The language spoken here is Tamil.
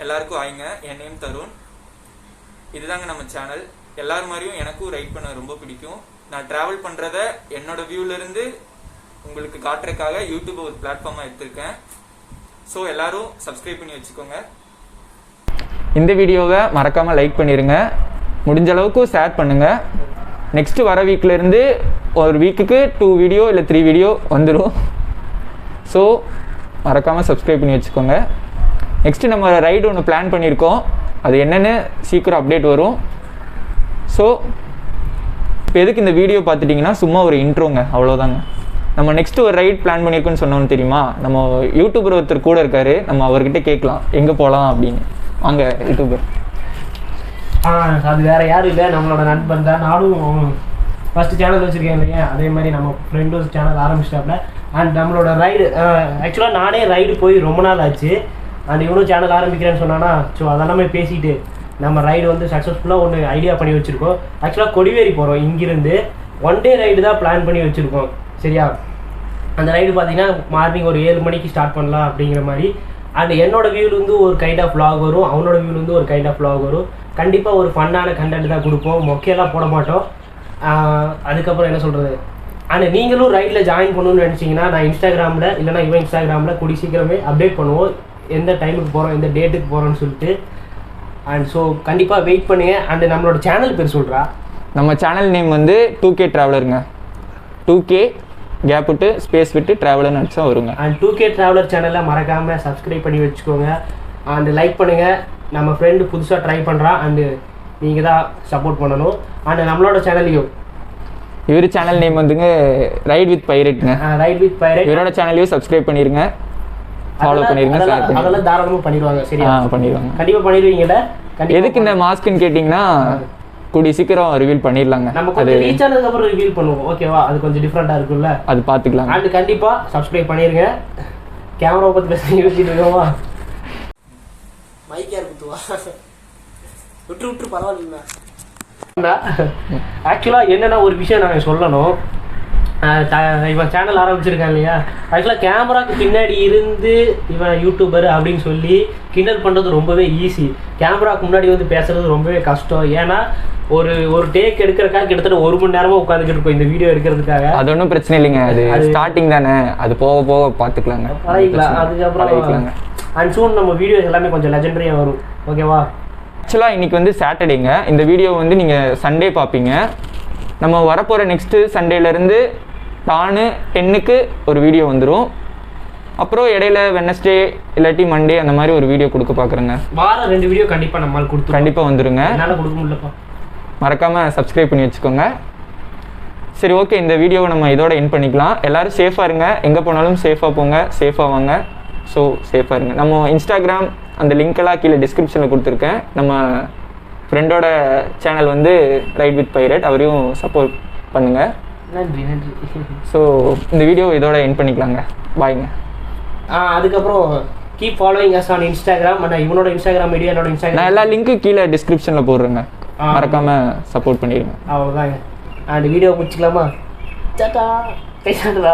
எல்லாருக்கும் ஆயிங்க. என் நேம் தருண். இதுதாங்க நம்ம சேனல். எல்லாரும் மாதிரியும் எனக்கும் ரைட் பண்ண ரொம்ப பிடிக்கும். நான் டிராவல் பண்ணுறத என்னோட வியூவிலேருந்து உங்களுக்கு காட்டுறதுக்காக யூடியூப் ஒரு பிளாட்ஃபார்மாக எடுத்திருக்கேன். ஸோ எல்லாரும் சப்ஸ்கிரைப் பண்ணி வச்சுக்கோங்க. இந்த வீடியோவை மறக்காமல் லைக் பண்ணிடுங்க. முடிஞ்ச அளவுக்கு ஷேர் பண்ணுங்கள். நெக்ஸ்ட்டு வர வீக்கிலேருந்து ஒரு வீக்குக்கு 2 வீடியோ இல்லை 3 வீடியோ வந்துடும். ஸோ மறக்காமல் சப்ஸ்கிரைப் பண்ணி வச்சுக்கோங்க. நெக்ஸ்ட்டு நம்ம ரைடு ஒன்று பிளான் பண்ணியிருக்கோம். அது என்னென்னு சீக்கிரம் அப்டேட் வரும். ஸோ இப்போ எதுக்கு இந்த வீடியோ பார்த்துட்டிங்கன்னா சும்மா ஒரு இன்ட்ரோங்க, அவ்வளோதாங்க. நம்ம நெக்ஸ்ட்டு ஒரு ரைட் பிளான் பண்ணியிருக்கோன்னு சொன்னோன்னு தெரியுமா? நம்ம யூடியூபர் ஒருத்தர் கூட இருக்கார். நம்ம அவர்கிட்ட கேட்கலாம் எங்கே போகலாம் அப்படின்னு. வாங்க யூடியூபர். அது வேறு யாரும் இல்லை, நம்மளோட நண்பன் தான். நானும் ஃபஸ்ட்டு சேனல் வச்சுருக்கேன் இல்லையா, அதே மாதிரி நம்ம ஃப்ரெண்டும் சேனல் ஆரம்பிச்சிட்டாப்ல. அண்ட் நம்மளோட ரைடு ஆக்சுவலாக நானே ரைடு போய் ரொம்ப நாள் ஆச்சு. அண்ட் இவனும் சேனல் ஆரம்பிக்கிறேன்னு சொன்னான்னா, ஸோ அதெல்லாமே பேசிட்டு நம்ம ரைடு வந்து சக்ஸஸ்ஃபுல்லாக ஒன்று ஐடியா பண்ணி வச்சுருக்கோம். ஆக்சுவலாக கொடிவேரி போகிறோம். இங்கிருந்து 1 டே ரைடு தான் பிளான் பண்ணி வச்சுருக்கோம். சரியா? அந்த ரைடு பார்த்தீங்கன்னா மார்னிங் ஒரு 7 மணிக்கு ஸ்டார்ட் பண்ணலாம் அப்படிங்கிற மாதிரி. அண்ட் என்னோட வியூலேருந்து ஒரு கைண்ட் ஆஃப் vlog வரும், அவனோட வியூலேருந்து ஒரு கைண்ட் ஆஃப் vlog வரும். கண்டிப்பாக ஒரு ஃபன்னான கண்டென்ட் தான் கொடுப்போம், மொக்கையெல்லாம் போட மாட்டோம். அதுக்கப்புறம் என்ன சொல்கிறது, அண்ட் நீங்களும் ரைடில் ஜாயின் பண்ணணும்னு நினச்சிங்கன்னா நான் இன்ஸ்டாகிராமில் இல்லைனா இவன் இன்ஸ்டாகிராமில் கூடி சீக்கிரமே அப்டேட் பண்ணுவோம், எந்த டைமுக்கு போகிறோம், எந்த டேட்டுக்கு போகிறோன்னு சொல்லிட்டு. அண்ட் ஸோ கண்டிப்பாக வெயிட் பண்ணுங்கள். அண்டு நம்மளோட சேனல் பேர் சொல்கிறா. நம்ம சேனல் நேம் வந்து 2K ட்ராவலருங்க. 2K கேப் விட்டு ஸ்பேஸ் விட்டு ட்ராவலர்னு அடிச்சா வருங்க. அண்ட் 2K ட்ராவலர் சேனலில் மறக்காமல் சப்ஸ்கிரைப் பண்ணி வச்சுக்கோங்க. அண்டு லைக் பண்ணுங்கள். நம்ம ஃப்ரெண்டு புதுசாக ட்ரை பண்ணுறான். அண்டு நீங்கள் தான் சப்போர்ட் பண்ணணும். அண்டு நம்மளோட சேனல்லையும் இவர் சேனல் நேம் வந்துங்க ரைட் வித் பைரேட்ங்க. Ride with pirate. இவரோட சேனலையும் சப்ஸ்கிரைப் பண்ணிடுங்க, ஃபாலோ பண்ணிடுங்க. அதெல்லாம் தாராளமாக பண்ணிடுவாங்க. சரியா? பண்ணிடுவாங்க. கண்டிப்பாக பண்ணிடுவீங்கல்ல. எதுக்கு இந்த மாஸ்க்குன்னு கேட்டிங்கன்னா கூடிய சீக்கிரம் ரிவீல் பண்ணிடலாங்க. நம்ம கொஞ்சம் ரீச் ஆனதுக்கப்புறம் ரிவீல் பண்ணுவோம். ஓகேவா? அது கொஞ்சம் டிஃப்ரெண்ட்டாக இருக்கும்ல, அது பார்த்துக்கலாம். அண்ட் கண்டிப்பாக சப்ஸ்கிரைப் பண்ணிடுங்க. கேமராவை பற்றி பேச யோசிச்சுட்டு இருக்கோமா? மைக் யார் குத்துவா? விட்டு பரவாயில்லைங்களா? ஆக்சுவலாக என்னென்னா ஒரு விஷயம் நாங்கள் சொல்லணும். இவன் சேனல் ஆரம்பிச்சிருக்கான் இல்லையா, ஆக்சுவலாக கேமராவுக்கு பின்னாடி இருந்து இவன் யூடியூபர் அப்படின்னு சொல்லி கிண்டல் பண்ணுறது ரொம்பவே ஈஸி. கேமராவுக்கு முன்னாடி வந்து பேசுகிறது ரொம்பவே கஷ்டம். ஏன்னா ஒரு டேக் எடுக்கிறதுக்காக கிட்டத்தட்ட 1 மணி நேரமாக உட்காந்துக்கிட்டு இருக்கோம் இந்த வீடியோ எடுக்கிறதுக்காக. அது ஒன்றும் பிரச்சனை இல்லைங்க, அது ஸ்டார்டிங் தானே, அது போக போக பார்த்துக்கலாங்க, பழகிக்கலாம். அதுக்கப்புறம் அண்ட் சூன் நம்ம வீடியோஸ் எல்லாமே கொஞ்சம் லெஜெண்டரியாக வரும். ஓகேவா? ஆக்சுவலாக இன்றைக்கி வந்து சாட்டர்டேங்க. இந்த வீடியோ வந்து நீங்கள் சண்டே பார்ப்பீங்க. நம்ம வரப்போகிற நெக்ஸ்ட்டு சண்டேலேருந்து 10க்கு ஒரு வீடியோ வந்துடும். அப்புறம் இடையில வெனஸ்டே இல்லாட்டி மண்டே அந்த மாதிரி ஒரு வீடியோ கொடுக்க பார்க்குறேங்க. வாரம் 2 வீடியோ கண்டிப்பாக நம்மளால் கொடுத்து கண்டிப்பாக வந்துடுங்க. என்னால் கொடுக்க முடியலப்பா. மறக்காமல் சப்ஸ்கிரைப் பண்ணி வச்சுக்கோங்க. சரி, ஓகே, இந்த வீடியோவை நம்ம இதோட எண்ட் பண்ணிக்கலாம். எல்லோரும் சேஃபாக இருங்க, எங்கே போனாலும் சேஃபாக போங்க, சேஃபாக வாங்க. ஸோ சேஃபாக இருங்க. நம்ம இன்ஸ்டாகிராம் அந்த லிங்க்கெல்லாம் கீழே டிஸ்கிரிப்ஷனில் கொடுத்துருக்கேன். நம்ம ஃப்ரெண்டோட சேனல் வந்து ரைட் வித் பைரேட், அவரையும் சப்போர்ட் பண்ணுங்கள். நன்றி. ஸோ இந்த வீடியோ இதோட எண்ட் பண்ணிக்கலாங்க. பாய்ங்க. அதுக்கப்புறம் keep following us on Instagram. ஆனால் இவனோட இன்ஸ்டாகிராம் ஐடி, என்னோட இன்ஸ்டாகிராம், நான் எல்லா லிங்க்கும் கீழே டிஸ்கிரிப்ஷனில் போடுறேங்க. மறக்காமல் சப்போர்ட் பண்ணிடுங்க. அவ்வளோதாங்க. அண்ட் வீடியோ முடிச்சுக்கலாமா? டாடா. பேசாண்டா.